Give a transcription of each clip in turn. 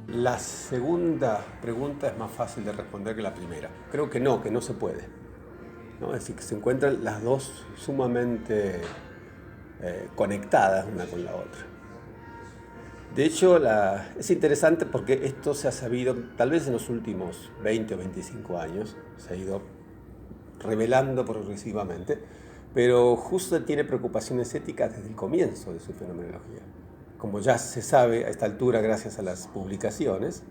La segunda pregunta es más fácil de responder que la primera. Creo que no se puede, ¿no? Es decir, que se encuentran las dos sumamente conectadas una con la otra. De hecho, es interesante porque esto se ha sabido, tal vez en los últimos 20 o 25 años, se ha ido revelando progresivamente, pero Husserl tiene preocupaciones éticas desde el comienzo de su fenomenología. Como ya se sabe a esta altura gracias a las publicaciones,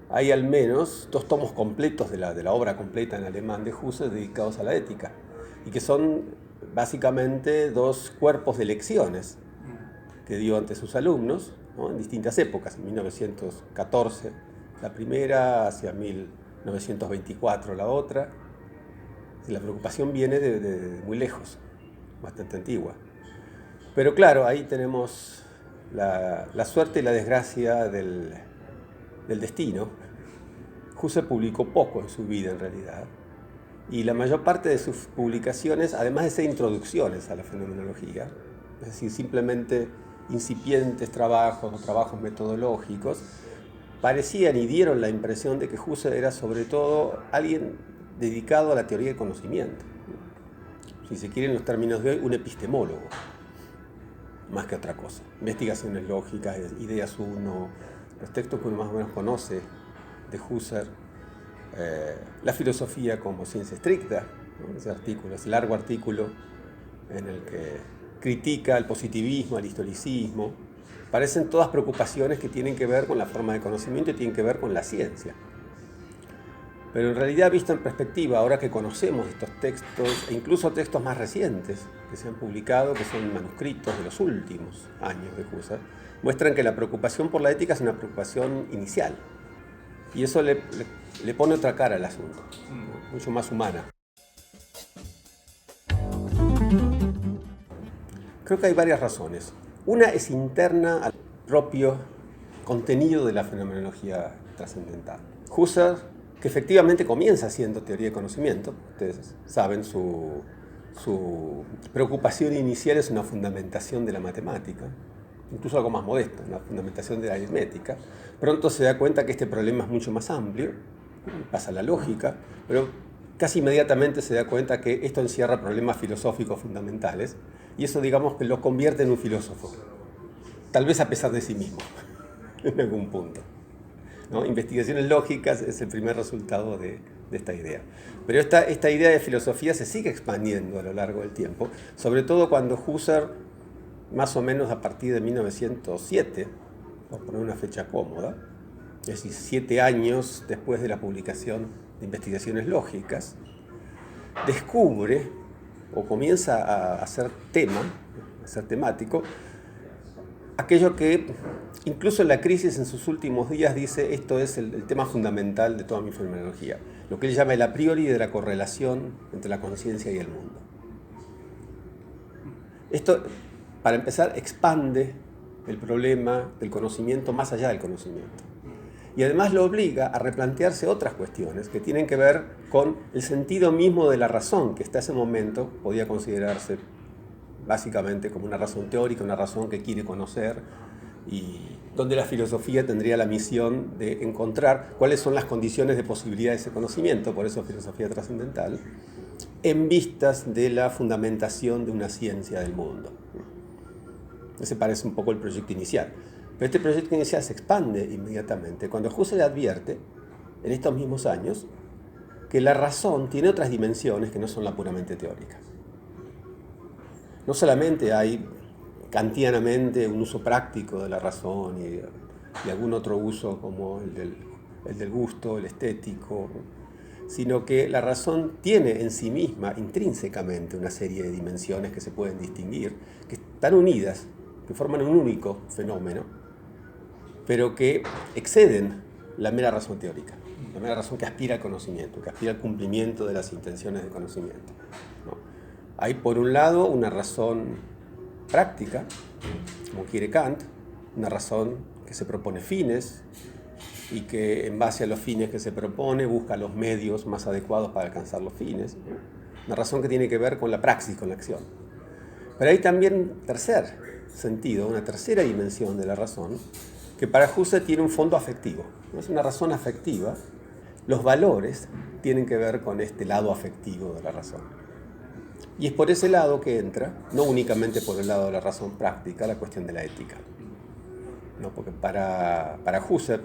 hay al menos 2 tomos completos de la obra completa en alemán de Husserl dedicados a la ética, y que son básicamente 2 cuerpos de lecciones que dio ante sus alumnos, ¿no? En distintas épocas, en 1914 la primera, hacia 1924 la otra. La preocupación viene de muy lejos, bastante antigua. Pero claro, ahí tenemos la suerte y la desgracia del destino. Husserl publicó poco en su vida en realidad, y la mayor parte de sus publicaciones, además de ser introducciones a la fenomenología, es decir, simplemente incipientes trabajos o trabajos metodológicos, parecían y dieron la impresión de que Husserl era sobre todo alguien dedicado a la teoría del conocimiento. Si se quieren los términos de hoy, un epistemólogo, más que otra cosa. Investigaciones lógicas, Ideas 1, los textos que uno más o menos conoce de Husserl, la filosofía como ciencia estricta, ¿no? Ese largo artículo en el que critica el positivismo, el historicismo, parecen todas preocupaciones que tienen que ver con la forma de conocimiento y tienen que ver con la ciencia. Pero en realidad, visto en perspectiva, ahora que conocemos estos textos, e incluso textos más recientes que se han publicado, que son manuscritos de los últimos años de Husserl, muestran que la preocupación por la ética es una preocupación inicial. Y eso le pone otra cara al asunto, ¿no? Mucho más humana. Creo que hay varias razones. Una es interna al propio contenido de la fenomenología trascendental. Husserl, que efectivamente comienza haciendo teoría de conocimiento, ustedes saben, su preocupación inicial es una fundamentación de la matemática, incluso algo más modesto, una fundamentación de la aritmética. Pronto se da cuenta que este problema es mucho más amplio, pasa a la lógica, pero casi inmediatamente se da cuenta que esto encierra problemas filosóficos fundamentales, y eso, digamos, que lo convierte en un filósofo, tal vez a pesar de sí mismo, en algún punto, ¿no? Investigaciones lógicas es el primer resultado de esta idea. Pero esta idea de filosofía se sigue expandiendo a lo largo del tiempo, sobre todo cuando Husserl, más o menos a partir de 1907, por poner una fecha cómoda, es decir, 7 años después de la publicación de Investigaciones Lógicas, descubre o comienza a hacer temático, aquello que incluso en la crisis en sus últimos días dice: esto es el tema fundamental de toda mi fenomenología, lo que él llama el a priori de la correlación entre la conciencia y el mundo. Esto, para empezar, expande el problema del conocimiento más allá del conocimiento. Y además lo obliga a replantearse otras cuestiones que tienen que ver con el sentido mismo de la razón, que hasta ese momento podía considerarse básicamente como una razón teórica, una razón que quiere conocer, y donde la filosofía tendría la misión de encontrar cuáles son las condiciones de posibilidad de ese conocimiento, por eso filosofía trascendental, en vistas de la fundamentación de una ciencia del mundo. Ese parece un poco el proyecto inicial. Pero este proyecto inicial se expande inmediatamente cuando Husserl advierte, en estos mismos años, que la razón tiene otras dimensiones que no son la puramente teórica. No solamente hay kantianamente un uso práctico de la razón y algún otro uso como el del gusto, el estético, sino que la razón tiene en sí misma intrínsecamente una serie de dimensiones que se pueden distinguir, que están unidas, que forman un único fenómeno, pero que exceden la mera razón teórica, la mera razón que aspira al conocimiento, que aspira al cumplimiento de las intenciones de conocimiento, ¿no? Hay, por un lado, una razón práctica, como quiere Kant, una razón que se propone fines y que, en base a los fines que se propone, busca los medios más adecuados para alcanzar los fines, ¿no? Una razón que tiene que ver con la praxis, con la acción. Pero hay también un tercer sentido, una tercera dimensión de la razón, que para Husserl tiene un fondo afectivo. No es una razón afectiva. Los valores tienen que ver con este lado afectivo de la razón. Y es por ese lado que entra, no únicamente por el lado de la razón práctica, la cuestión de la ética. ¿No? Porque para Husserl,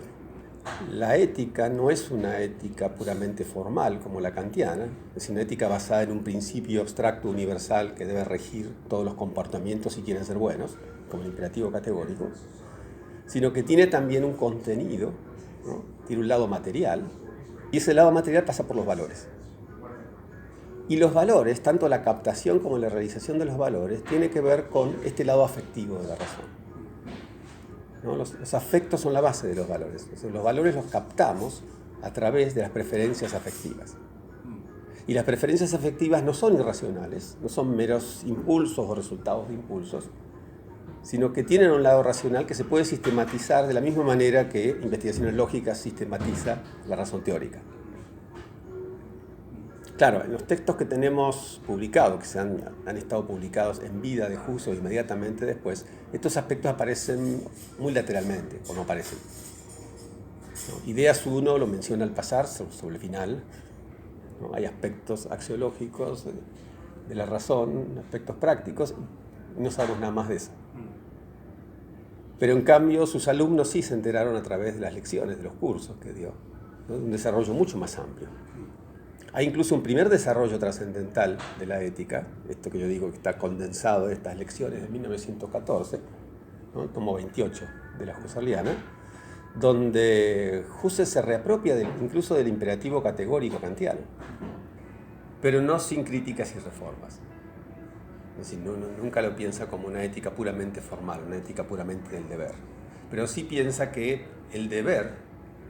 la ética no es una ética puramente formal como la kantiana, es una ética basada en un principio abstracto universal que debe regir todos los comportamientos si quieren ser buenos, como el imperativo categórico, sino que tiene también un contenido, ¿no? Tiene un lado material, y ese lado material pasa por los valores. Y los valores, tanto la captación como la realización de los valores, tiene que ver con este lado afectivo de la razón, ¿no? Los afectos son la base de los valores. Entonces, los valores los captamos a través de las preferencias afectivas. Y las preferencias afectivas no son irracionales, no son meros impulsos o resultados de impulsos, sino que tienen un lado racional que se puede sistematizar de la misma manera que investigaciones lógicas sistematiza la razón teórica. Claro, en los textos que tenemos publicados, que han estado publicados en vida de Husserl inmediatamente después, estos aspectos aparecen muy lateralmente, o no aparecen. ¿No? Ideas 1 lo menciona al pasar, sobre el final. ¿No? Hay aspectos axiológicos de la razón, aspectos prácticos, y no sabemos nada más de eso. Pero en cambio sus alumnos sí se enteraron a través de las lecciones, de los cursos que dio, ¿no? Un desarrollo mucho más amplio. Hay incluso un primer desarrollo trascendental de la ética, esto que yo digo que está condensado de estas lecciones de 1914, ¿no? El tomo 28 de la Husserliana, donde Husserl se reapropia incluso del imperativo categórico kantiano, pero no sin críticas y reformas. Es decir, nunca lo piensa como una ética puramente formal, una ética puramente del deber, pero sí piensa que el deber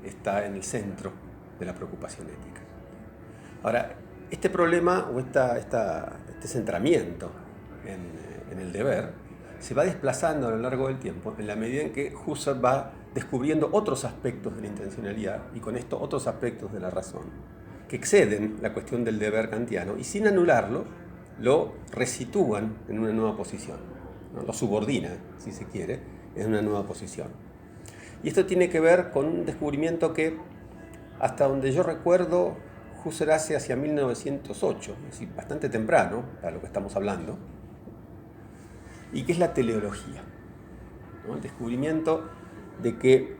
está en el centro de la preocupación ética. Ahora, este problema o este centramiento en el deber se va desplazando a lo largo del tiempo en la medida en que Husserl va descubriendo otros aspectos de la intencionalidad y con esto otros aspectos de la razón que exceden la cuestión del deber kantiano y sin anularlo lo resitúan en una nueva posición, ¿no? Lo subordina, si se quiere, en una nueva posición. Y esto tiene que ver con un descubrimiento que, hasta donde yo recuerdo, Husserl hace hacia 1908, es decir, bastante temprano para lo que estamos hablando, y que es la teleología, ¿no? El descubrimiento de que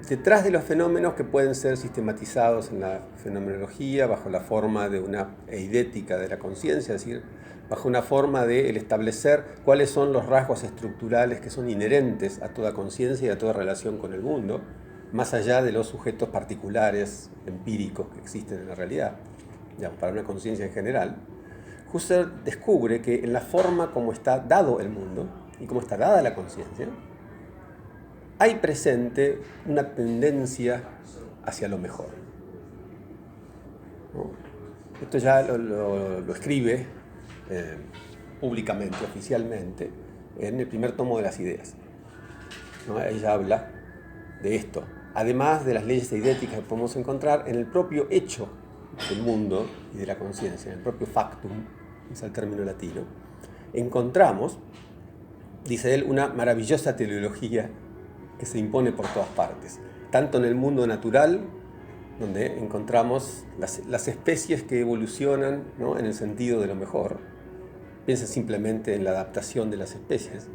detrás de los fenómenos que pueden ser sistematizados en la fenomenología bajo la forma de una eidética de la conciencia, es decir, bajo una forma de el establecer cuáles son los rasgos estructurales que son inherentes a toda conciencia y a toda relación con el mundo, más allá de los sujetos particulares, empíricos que existen en la realidad, digamos, para una conciencia en general, Husserl descubre que en la forma como está dado el mundo y como está dada la conciencia, hay presente una tendencia hacia lo mejor, ¿no? Esto ya lo escribe públicamente, oficialmente, en el primer tomo de las ideas, ¿no? Ella habla de esto, además de las leyes eidéticas que podemos encontrar en el propio hecho del mundo y de la conciencia, en el propio factum, es el término latino, encontramos, dice él, una maravillosa teleología que se impone por todas partes, tanto en el mundo natural, donde encontramos las especies que evolucionan, ¿no? En el sentido de lo mejor. Piensa simplemente en la adaptación de las especies,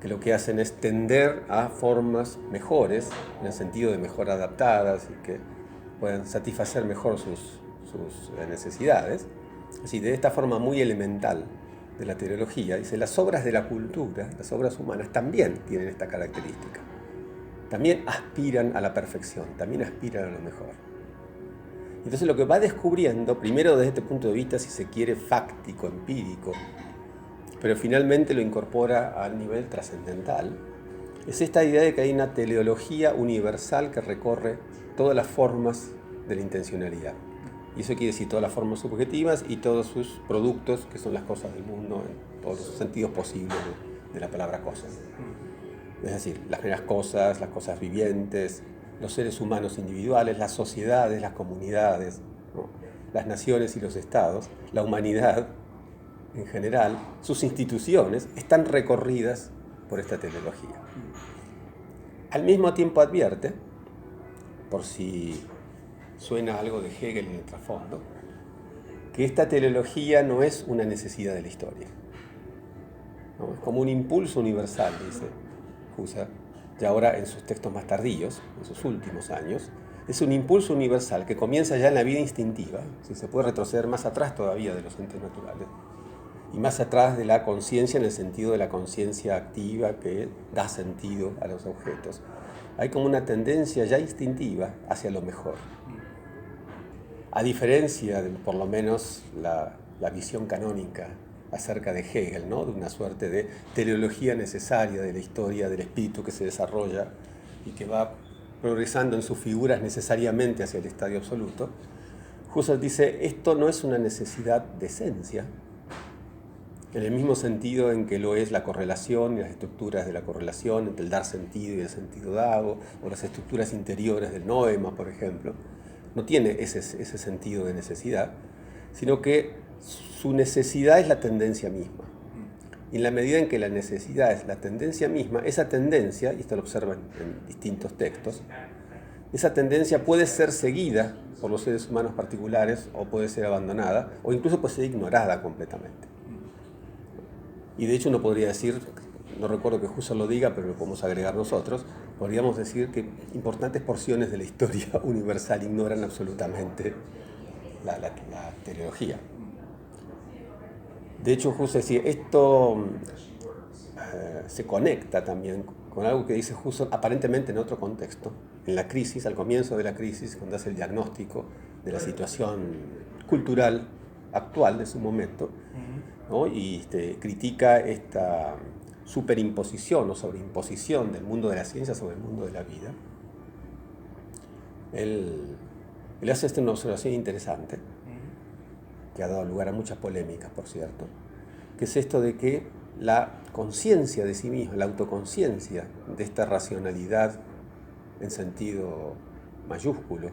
que lo que hacen es tender a formas mejores, en el sentido de mejor adaptadas y que puedan satisfacer mejor sus necesidades. Así, de esta forma muy elemental de la teleología, dice, las obras de la cultura, las obras humanas, también tienen esta característica. También aspiran a la perfección, también aspiran a lo mejor. Entonces lo que va descubriendo, primero desde este punto de vista, si se quiere, fáctico, empírico, pero finalmente lo incorpora al nivel trascendental, es esta idea de que hay una teleología universal que recorre todas las formas de la intencionalidad. Y eso quiere decir todas las formas subjetivas y todos sus productos, que son las cosas del mundo, en todos los sentidos posibles de la palabra cosas. Es decir, las primeras cosas, las cosas vivientes, los seres humanos individuales, las sociedades, las comunidades, ¿no? Las naciones y los estados, la humanidad, en general, sus instituciones, están recorridas por esta teleología. Al mismo tiempo advierte, por si suena algo de Hegel en el trasfondo, que esta teleología no es una necesidad de la historia, ¿no? Es como un impulso universal, dice Husserl, y ahora en sus textos más tardíos, en sus últimos años, es un impulso universal que comienza ya en la vida instintiva, si se puede retroceder más atrás todavía de los entes naturales, y más atrás de la conciencia en el sentido de la conciencia activa que da sentido a los objetos. Hay como una tendencia ya instintiva hacia lo mejor. A diferencia de, por lo menos, la visión canónica acerca de Hegel, ¿no? De una suerte de teleología necesaria de la historia del espíritu que se desarrolla y que va progresando en sus figuras necesariamente hacia el estadio absoluto, Husserl dice, esto no es una necesidad de esencia, en el mismo sentido en que lo es la correlación y las estructuras de la correlación entre el dar sentido y el sentido dado, o las estructuras interiores del noema, por ejemplo. No tiene ese sentido de necesidad, sino que su necesidad es la tendencia misma. Y en la medida en que la necesidad es la tendencia misma, esa tendencia, y esto lo observan en distintos textos, esa tendencia puede ser seguida por los seres humanos particulares o puede ser abandonada o incluso puede ser ignorada completamente. Y de hecho uno podría decir, no recuerdo que Husserl lo diga, pero lo podemos agregar nosotros, podríamos decir que importantes porciones de la historia universal ignoran absolutamente la teleología. De hecho, Husserl decía, esto se conecta también con algo que dice Husserl aparentemente en otro contexto, en la crisis, al comienzo de la crisis, cuando hace el diagnóstico de la situación cultural actual de su momento, ¿no? Y critica esta superimposición o sobreimposición del mundo de la ciencia sobre el mundo de la vida. Él hace una observación interesante, que ha dado lugar a muchas polémicas, por cierto, que es esto de que la conciencia de sí misma, la autoconciencia de esta racionalidad en sentido mayúsculo,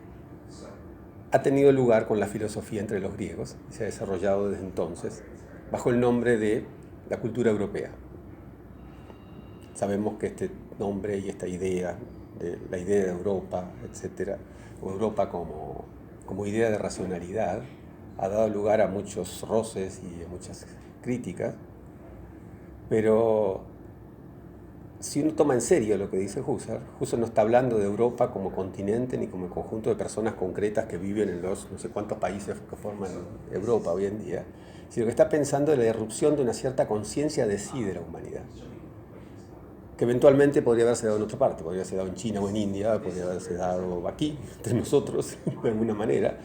ha tenido lugar con la filosofía entre los griegos y se ha desarrollado desde entonces bajo el nombre de la cultura europea. Sabemos que este nombre y esta idea, la idea de Europa, etcétera, o Europa como idea de racionalidad, ha dado lugar a muchos roces y a muchas críticas, pero si uno toma en serio lo que dice Husserl no está hablando de Europa como continente ni como conjunto de personas concretas que viven en los no sé cuántos países que forman Europa hoy en día, sino que está pensando en la irrupción de una cierta conciencia de sí de la humanidad, que eventualmente podría haberse dado en otra parte, podría haberse dado en China o en India, podría haberse dado aquí, entre nosotros, de alguna manera,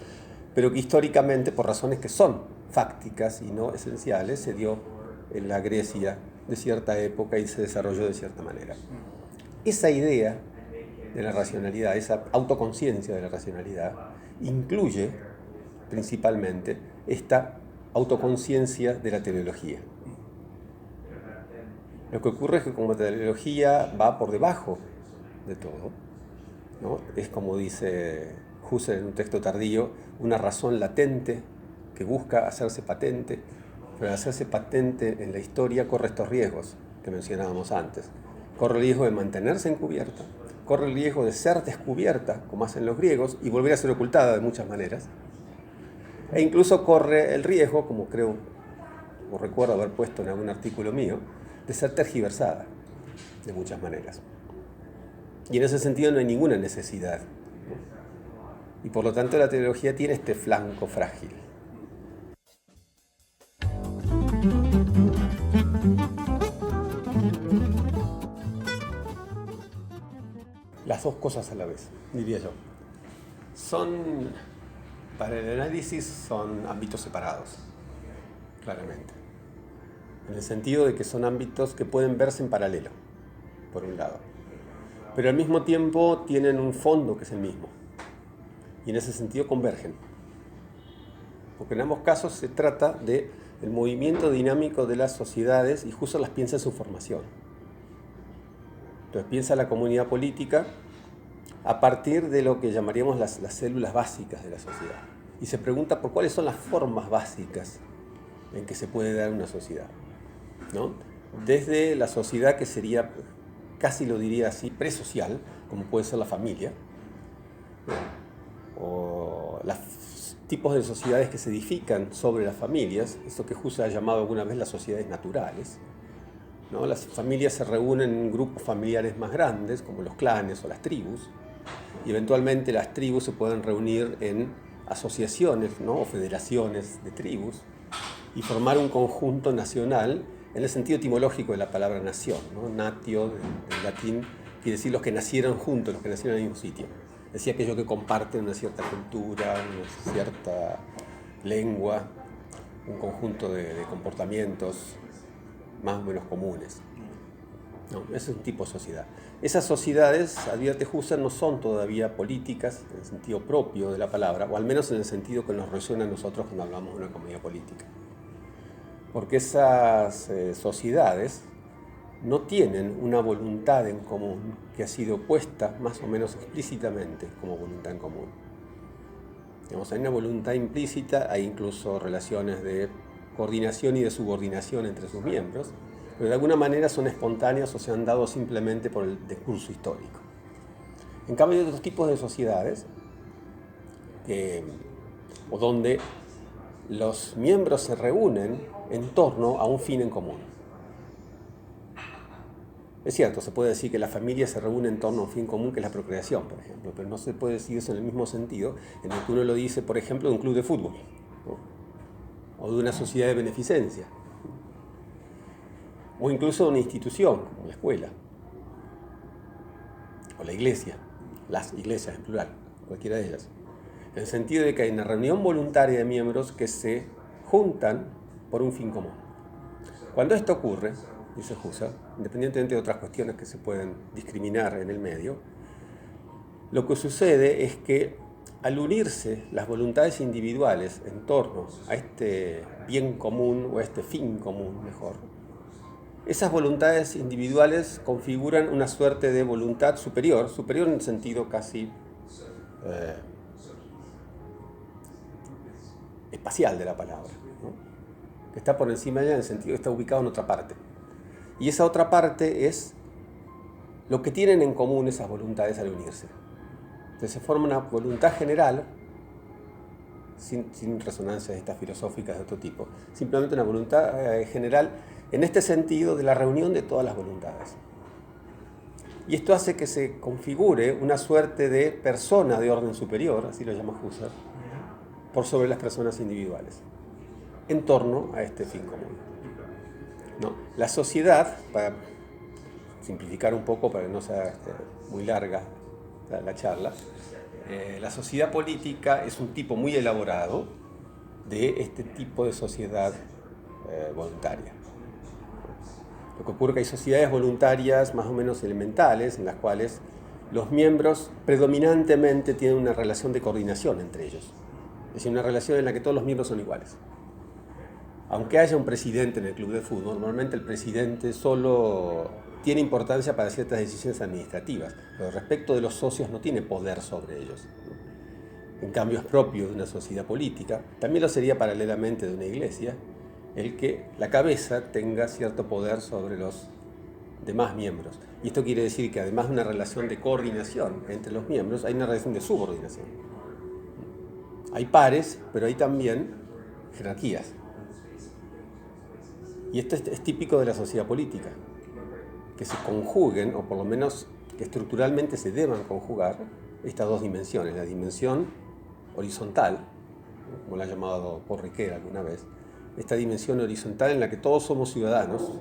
pero que históricamente, por razones que son fácticas y no esenciales, se dio en la Grecia de cierta época y se desarrolló de cierta manera. Esa idea de la racionalidad, esa autoconciencia de la racionalidad, incluye principalmente esta autoconciencia de la teleología. Lo que ocurre es que como la teleología va por debajo de todo, ¿no? Es como dice Husserl en un texto tardío, una razón latente que busca hacerse patente, pero al hacerse patente en la historia corre estos riesgos que mencionábamos antes. Corre el riesgo de mantenerse encubierta, corre el riesgo de ser descubierta, como hacen los griegos, y volver a ser ocultada de muchas maneras. E incluso corre el riesgo, como recuerdo haber puesto en algún artículo mío, de ser tergiversada de muchas maneras. Y en ese sentido no hay ninguna necesidad, ¿no? Y por lo tanto la teleología tiene este flanco frágil. Las dos cosas a la vez, diría yo. Para el análisis son ámbitos separados, claramente. En el sentido de que son ámbitos que pueden verse en paralelo, por un lado. Pero al mismo tiempo tienen un fondo que es el mismo. Y en ese sentido convergen. Porque en ambos casos se trata del movimiento dinámico de las sociedades y justo las piensa en su formación. Entonces piensa la comunidad política a partir de lo que llamaríamos las células básicas de la sociedad. Y se pregunta por cuáles son las formas básicas en que se puede dar una sociedad, ¿no? Desde la sociedad que sería, casi lo diría así, presocial, como puede ser la familia, ¿no? O los tipos de sociedades que se edifican sobre las familias, eso que Husserl ha llamado alguna vez las sociedades naturales, ¿no? Las familias se reúnen en grupos familiares más grandes, como los clanes o las tribus, y eventualmente las tribus se pueden reunir en asociaciones, ¿no? O federaciones de tribus, y formar un conjunto nacional en el sentido etimológico de la palabra nación, ¿no? Natio, del latín, quiere decir los que nacieron juntos, los que nacieron en el mismo sitio. Decía aquellos que comparten una cierta cultura, una cierta lengua, un conjunto de comportamientos más o menos comunes. No, ese es un tipo de sociedad. Esas sociedades, advierte Husserl, no son todavía políticas en el sentido propio de la palabra, o al menos en el sentido que nos resuena a nosotros cuando hablamos de una comunidad política. Porque esas sociedades no tienen una voluntad en común que ha sido puesta más o menos explícitamente como voluntad en común. Digamos, hay una voluntad implícita, hay incluso relaciones de coordinación y de subordinación entre sus miembros, pero de alguna manera son espontáneas o se han dado simplemente por el discurso histórico. En cambio hay otros tipos de sociedades o donde los miembros se reúnen en torno a un fin en común. Es cierto, se puede decir que la familia se reúne en torno a un fin común que es la procreación, por ejemplo, pero no se puede decir eso en el mismo sentido en el que uno lo dice, por ejemplo, de un club de fútbol, ¿no? O de una sociedad de beneficencia, o incluso de una institución, como la escuela, o la iglesia, las iglesias en plural, cualquiera de ellas. En el sentido de que hay una reunión voluntaria de miembros que se juntan por un fin común. Cuando esto ocurre, dice Husserl, independientemente de otras cuestiones que se pueden discriminar en el medio, lo que sucede es que al unirse las voluntades individuales en torno a este bien común o a este fin común, mejor, esas voluntades individuales configuran una suerte de voluntad superior, superior en el sentido casi espacial de la palabra, ¿no? Que está por encima de ella en el sentido que está ubicado en otra parte. Y esa otra parte es lo que tienen en común esas voluntades al unirse. Entonces se forma una voluntad general, sin resonancias estas filosóficas de otro tipo, simplemente una voluntad general en este sentido de la reunión de todas las voluntades. Y esto hace que se configure una suerte de persona de orden superior, así lo llama Husserl, por sobre las personas individuales, en torno a este fin común, ¿no? La sociedad, para simplificar un poco, para que no sea muy larga la charla, la sociedad política es un tipo muy elaborado de este tipo de sociedad voluntaria. Lo que ocurre es que hay sociedades voluntarias más o menos elementales en las cuales los miembros predominantemente tienen una relación de coordinación entre ellos. Es decir, una relación en la que todos los miembros son iguales. Aunque haya un presidente en el club de fútbol, normalmente el presidente solo tiene importancia para ciertas decisiones administrativas, pero respecto de los socios no tiene poder sobre ellos. En cambio es propio de una sociedad política, también lo sería paralelamente de una iglesia, el que la cabeza tenga cierto poder sobre los demás miembros. Y esto quiere decir que además de una relación de coordinación entre los miembros, hay una relación de subordinación. Hay pares, pero hay también jerarquías. Y esto es típico de la sociedad política, que se conjuguen, o por lo menos que estructuralmente se deban conjugar, estas dos dimensiones. La dimensión horizontal, como la ha llamado Paul Ricoeur alguna vez, esta dimensión horizontal en la que todos somos ciudadanos.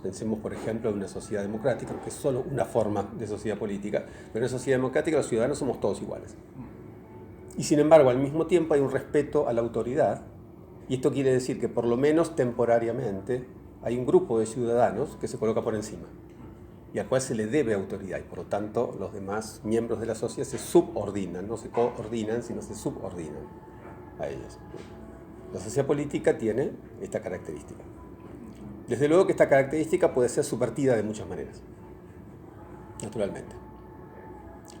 Pensemos, por ejemplo, en una sociedad democrática, que es solo una forma de sociedad política, pero en una sociedad democrática los ciudadanos somos todos iguales. Y sin embargo, al mismo tiempo hay un respeto a la autoridad, y esto quiere decir que por lo menos temporariamente hay un grupo de ciudadanos que se coloca por encima y al cual se le debe autoridad, y por lo tanto los demás miembros de la sociedad se subordinan, no se coordinan, sino se subordinan a ellos. La sociedad política tiene esta característica. Desde luego que esta característica puede ser subvertida de muchas maneras, naturalmente.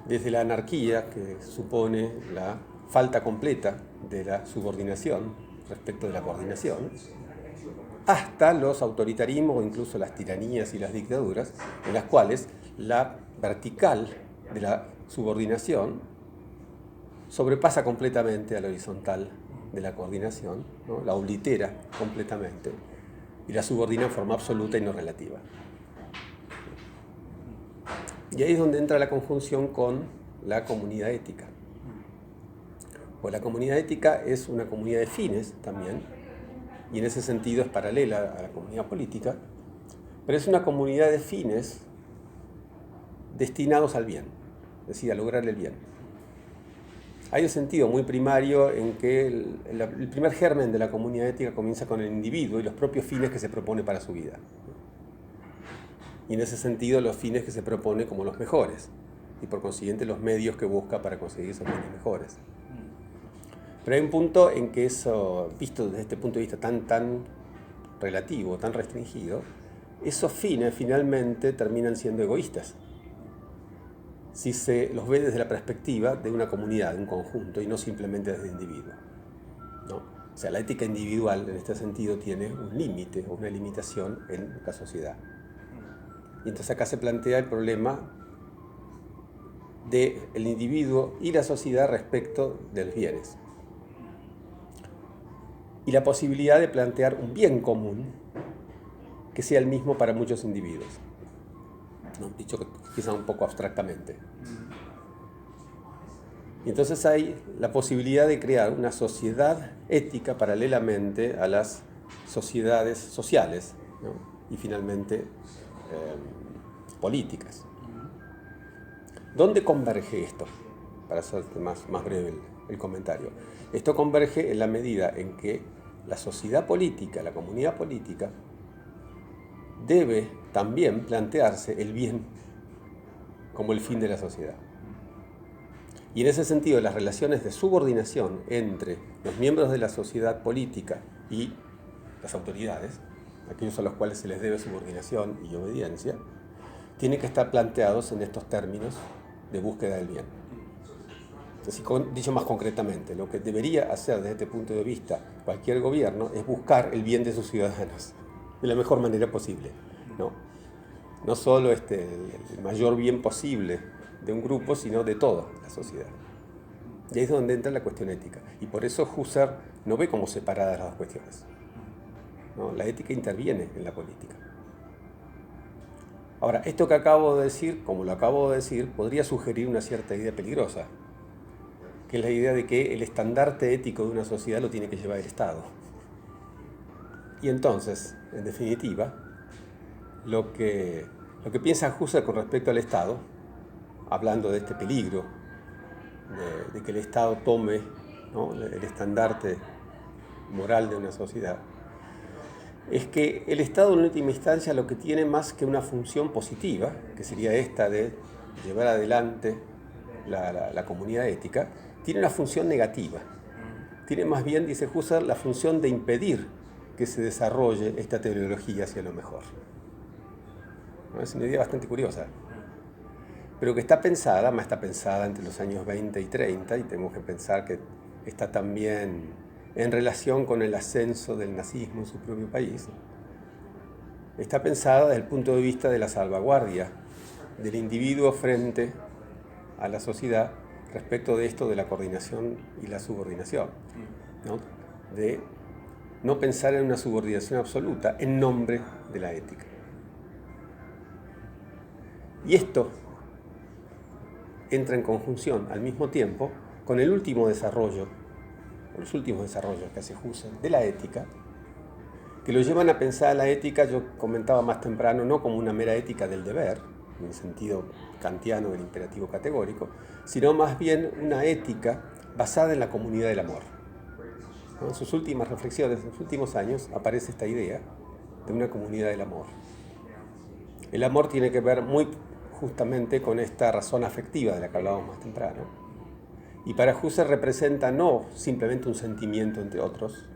Desde la anarquía, que supone la falta completa de la subordinación, respecto de la coordinación, hasta los autoritarismos o incluso las tiranías y las dictaduras, en las cuales la vertical de la subordinación sobrepasa completamente a la horizontal de la coordinación, ¿no? La oblitera completamente y la subordina en forma absoluta y no relativa. Y ahí es donde entra la conjunción con la comunidad ética. Pues la comunidad ética es una comunidad de fines también, y en ese sentido es paralela a la comunidad política, pero es una comunidad de fines destinados al bien, es decir, a lograr el bien. Hay un sentido muy primario en que el primer germen de la comunidad ética comienza con el individuo y los propios fines que se propone para su vida. Y en ese sentido los fines que se propone como los mejores, y por consiguiente los medios que busca para conseguir esos fines mejores. Pero hay un punto en que eso, visto desde este punto de vista tan relativo, tan restringido, esos fines finalmente terminan siendo egoístas, si se los ve desde la perspectiva de una comunidad, de un conjunto, y no simplemente desde el individuo, ¿no? O sea, la ética individual en este sentido tiene un límite o una limitación en la sociedad. Y entonces acá se plantea el problema del individuo y la sociedad respecto de los bienes. Y la posibilidad de plantear un bien común que sea el mismo para muchos individuos, ¿no? Dicho quizá un poco abstractamente. Y entonces hay la posibilidad de crear una sociedad ética paralelamente a las sociedades sociales, ¿no? Y finalmente políticas. ¿Dónde converge esto? Para hacer más breve el comentario. Esto converge en la medida en que la sociedad política, la comunidad política, debe también plantearse el bien como el fin de la sociedad. Y en ese sentido, las relaciones de subordinación entre los miembros de la sociedad política y las autoridades, aquellos a los cuales se les debe subordinación y obediencia, tienen que estar planteados en estos términos de búsqueda del bien. Así, dicho más concretamente, lo que debería hacer desde este punto de vista cualquier gobierno es buscar el bien de sus ciudadanos de la mejor manera posible, ¿no? No solo el mayor bien posible de un grupo, sino de toda la sociedad. Y ahí es donde entra la cuestión ética. Y por eso Husserl no ve como separadas las dos cuestiones, ¿no? La ética interviene en la política. Ahora, esto que acabo de decir, como lo acabo de decir, podría sugerir una cierta idea peligrosa, que es la idea de que el estandarte ético de una sociedad lo tiene que llevar el Estado. Y entonces, en definitiva, lo que piensa Husserl con respecto al Estado, hablando de este peligro, de que el Estado tome, ¿no?, el estandarte moral de una sociedad, es que el Estado en última instancia lo que tiene más que una función positiva, que sería esta de llevar adelante la comunidad ética, tiene una función negativa. Tiene más bien, dice Husserl, la función de impedir que se desarrolle esta teleología hacia lo mejor. ¿No? Es una idea bastante curiosa, pero que está pensada entre los años 20 y 30, y tenemos que pensar que está también en relación con el ascenso del nazismo en su propio país. Está pensada desde el punto de vista de la salvaguardia del individuo frente a la sociedad respecto de esto de la coordinación y la subordinación, ¿no? De no pensar en una subordinación absoluta en nombre de la ética. Y esto entra en conjunción al mismo tiempo con el último desarrollo, los últimos desarrollos que hace Husserl de la ética, que lo llevan a pensar a la ética, yo comentaba más temprano, no como una mera ética del deber, en el sentido kantiano del imperativo categórico, sino más bien una ética basada en la comunidad del amor. ¿No? En sus últimas reflexiones, en sus últimos años, aparece esta idea de una comunidad del amor. El amor tiene que ver muy justamente con esta razón afectiva de la que hablábamos más temprano. Y para Husserl representa no simplemente un sentimiento entre otros,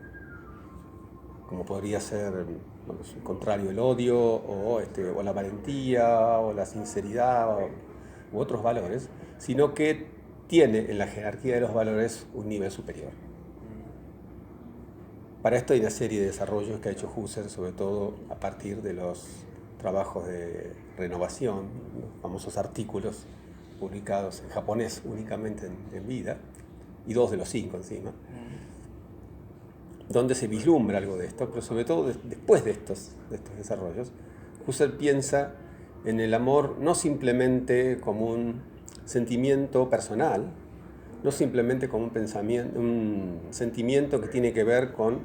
como podría ser, bueno, su contrario, el odio, o la valentía, o la sinceridad, u otros valores, sino que tiene en la jerarquía de los valores un nivel superior. Para esto hay una serie de desarrollos que ha hecho Husserl, sobre todo a partir de los trabajos de renovación, los famosos artículos publicados en japonés únicamente en vida, y 2 de los 5 encima, donde se vislumbra algo de esto, pero sobre todo después de estos desarrollos, Husserl piensa en el amor no simplemente como un sentimiento personal, no simplemente como un sentimiento que tiene que ver con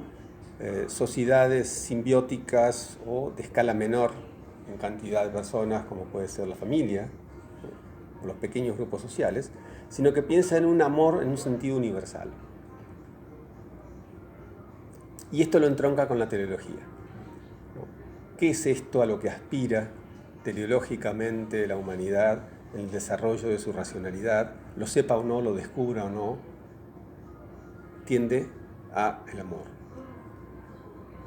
sociedades simbióticas o de escala menor en cantidad de personas, como puede ser la familia o los pequeños grupos sociales, sino que piensa en un amor en un sentido universal. Y esto lo entronca con la teleología. ¿Qué es esto a lo que aspira teleológicamente la humanidad en el desarrollo de su racionalidad? Lo sepa o no, lo descubra o no, tiende a el amor.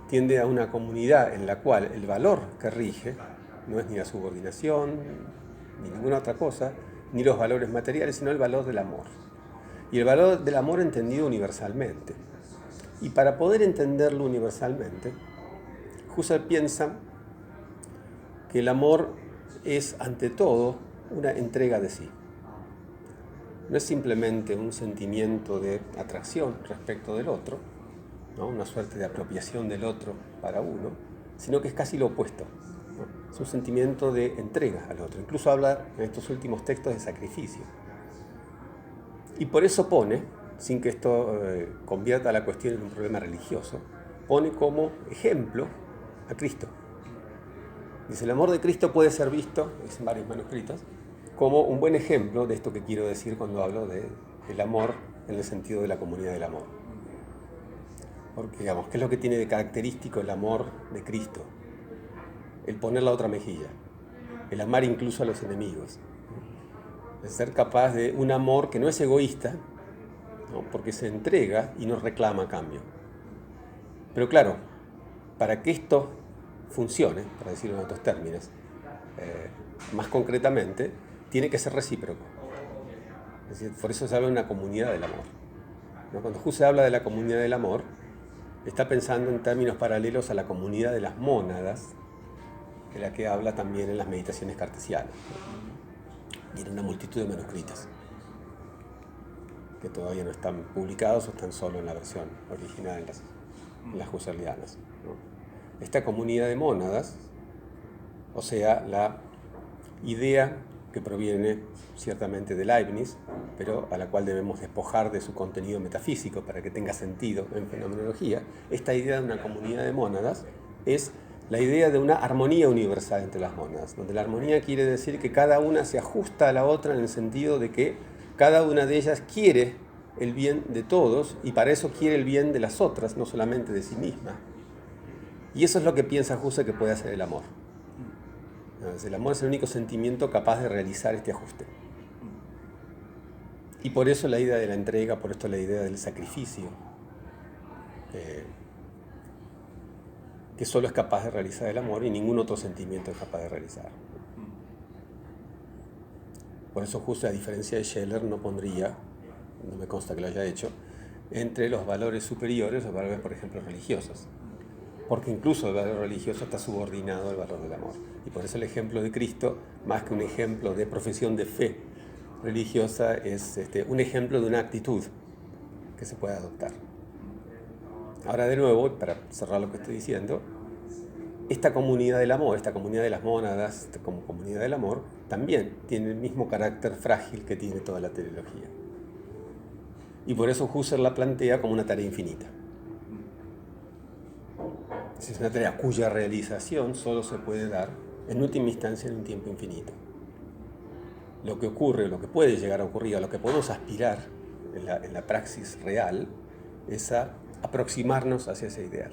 Tiende a una comunidad en la cual el valor que rige no es ni la subordinación, ni ninguna otra cosa, ni los valores materiales, sino el valor del amor. Y el valor del amor entendido universalmente. Y para poder entenderlo universalmente, Husserl piensa que el amor es, ante todo, una entrega de sí. No es simplemente un sentimiento de atracción respecto del otro, ¿no? Una suerte de apropiación del otro para uno, sino que es casi lo opuesto, ¿no? Es un sentimiento de entrega al otro. Incluso habla en estos últimos textos de sacrificio. Y por eso pone, sin que esto convierta la cuestión en un problema religioso, pone como ejemplo a Cristo. Dice, el amor de Cristo puede ser visto, en varios manuscritos, como un buen ejemplo de esto que quiero decir cuando hablo del amor en el sentido de la comunidad del amor. Porque, digamos, ¿qué es lo que tiene de característico el amor de Cristo? El poner la otra mejilla, el amar incluso a los enemigos. Es ser capaz de un amor que no es egoísta, ¿no? Porque se entrega y no reclama a cambio. Pero claro, para que esto funcione, para decirlo en otros términos, más concretamente, tiene que ser recíproco. Es decir, por eso se habla de una comunidad del amor, ¿no? Cuando Husserl habla de la comunidad del amor, está pensando en términos paralelos a la comunidad de las mónadas, de la que habla también en las meditaciones cartesianas, y en una multitud de manuscritos que todavía no están publicados o están solo en la versión original en las husserlianas, ¿no? Esta comunidad de mónadas, o sea, la idea que proviene ciertamente de Leibniz, pero a la cual debemos despojar de su contenido metafísico para que tenga sentido en fenomenología, esta idea de una comunidad de mónadas es la idea de una armonía universal entre las mónadas, donde la armonía quiere decir que cada una se ajusta a la otra en el sentido de que cada una de ellas quiere el bien de todos y para eso quiere el bien de las otras, no solamente de sí misma. Y eso es lo que piensa Husserl que puede hacer el amor. El amor es el único sentimiento capaz de realizar este ajuste. Y por eso la idea de la entrega, por esto la idea del sacrificio, que solo es capaz de realizar el amor y ningún otro sentimiento es capaz de realizar. Por eso Husserl, a diferencia de Scheler, no pondría, no me consta que lo haya hecho, entre los valores superiores los valores, por ejemplo, religiosos. Porque incluso el valor religioso está subordinado al valor del amor. Y por eso el ejemplo de Cristo, más que un ejemplo de profesión de fe religiosa, es un ejemplo de una actitud que se puede adoptar. Ahora, de nuevo, para cerrar lo que estoy diciendo, esta comunidad del amor, esta comunidad de las mónadas como comunidad del amor, también tiene el mismo carácter frágil que tiene toda la teleología. Y por eso Husserl la plantea como una tarea infinita. Es una tarea cuya realización solo se puede dar, en última instancia, en un tiempo infinito. Lo que ocurre, lo que puede llegar a ocurrir, a lo que podemos aspirar en la praxis real, es a aproximarnos hacia ese ideal.